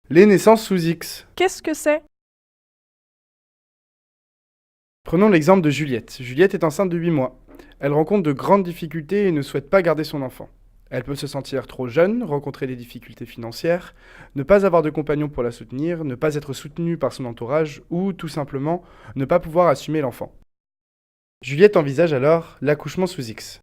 Les naissances sous X. Qu'est-ce que c'est? Prenons l'exemple de Juliette. Juliette est enceinte de 8 mois. Elle rencontre de grandes difficultés et ne souhaite pas garder son enfant. Elle peut se sentir trop jeune, rencontrer des difficultés financières, ne pas avoir de compagnon pour la soutenir, ne pas être soutenue par son entourage ou, tout simplement, ne pas pouvoir assumer l'enfant. Juliette envisage alors l'accouchement sous X.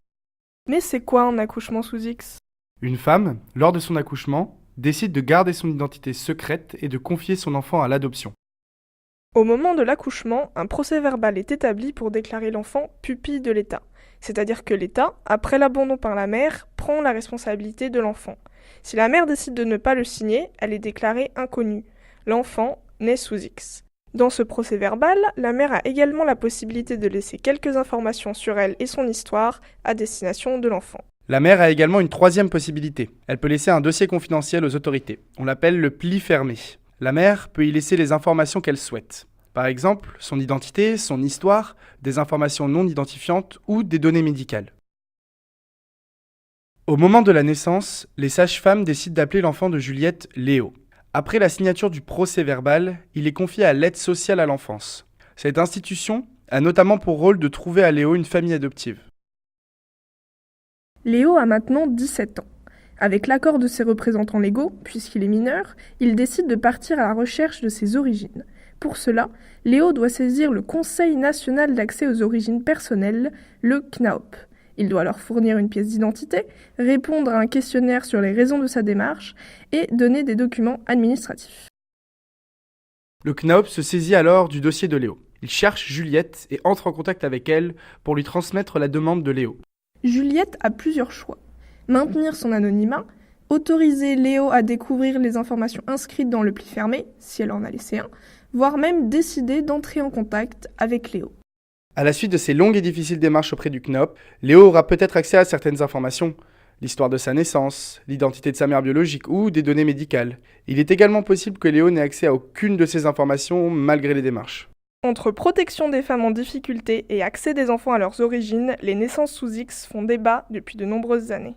Mais c'est quoi un accouchement sous X? Une femme, lors de son accouchement, décide de garder son identité secrète et de confier son enfant à l'adoption. Au moment de l'accouchement, un procès-verbal est établi pour déclarer l'enfant pupille de l'État. C'est-à-dire que l'État, après l'abandon par la mère, prend la responsabilité de l'enfant. Si la mère décide de ne pas le signer, elle est déclarée inconnue. L'enfant naît sous X. Dans ce procès-verbal, la mère a également la possibilité de laisser quelques informations sur elle et son histoire à destination de l'enfant. La mère a également une troisième possibilité. Elle peut laisser un dossier confidentiel aux autorités. On l'appelle le pli fermé. La mère peut y laisser les informations qu'elle souhaite. Par exemple, son identité, son histoire, des informations non identifiantes ou des données médicales. Au moment de la naissance, les sages-femmes décident d'appeler l'enfant de Juliette Léo. Après la signature du procès-verbal, il est confié à l'aide sociale à l'enfance. Cette institution a notamment pour rôle de trouver à Léo une famille adoptive. Léo a maintenant 17 ans. Avec l'accord de ses représentants légaux, puisqu'il est mineur, il décide de partir à la recherche de ses origines. Pour cela, Léo doit saisir le Conseil national d'accès aux origines personnelles, le CNAOP. Il doit leur fournir une pièce d'identité, répondre à un questionnaire sur les raisons de sa démarche et donner des documents administratifs. Le CNAOP se saisit alors du dossier de Léo. Il cherche Juliette et entre en contact avec elle pour lui transmettre la demande de Léo. Juliette a plusieurs choix. Maintenir son anonymat, autoriser Léo à découvrir les informations inscrites dans le pli fermé, si elle en a laissé un, voire même décider d'entrer en contact avec Léo. À la suite de ces longues et difficiles démarches auprès du CNAOP, Léo aura peut-être accès à certaines informations, l'histoire de sa naissance, l'identité de sa mère biologique ou des données médicales. Il est également possible que Léo n'ait accès à aucune de ces informations malgré les démarches. Entre protection des femmes en difficulté et accès des enfants à leurs origines, les naissances sous X font débat depuis de nombreuses années.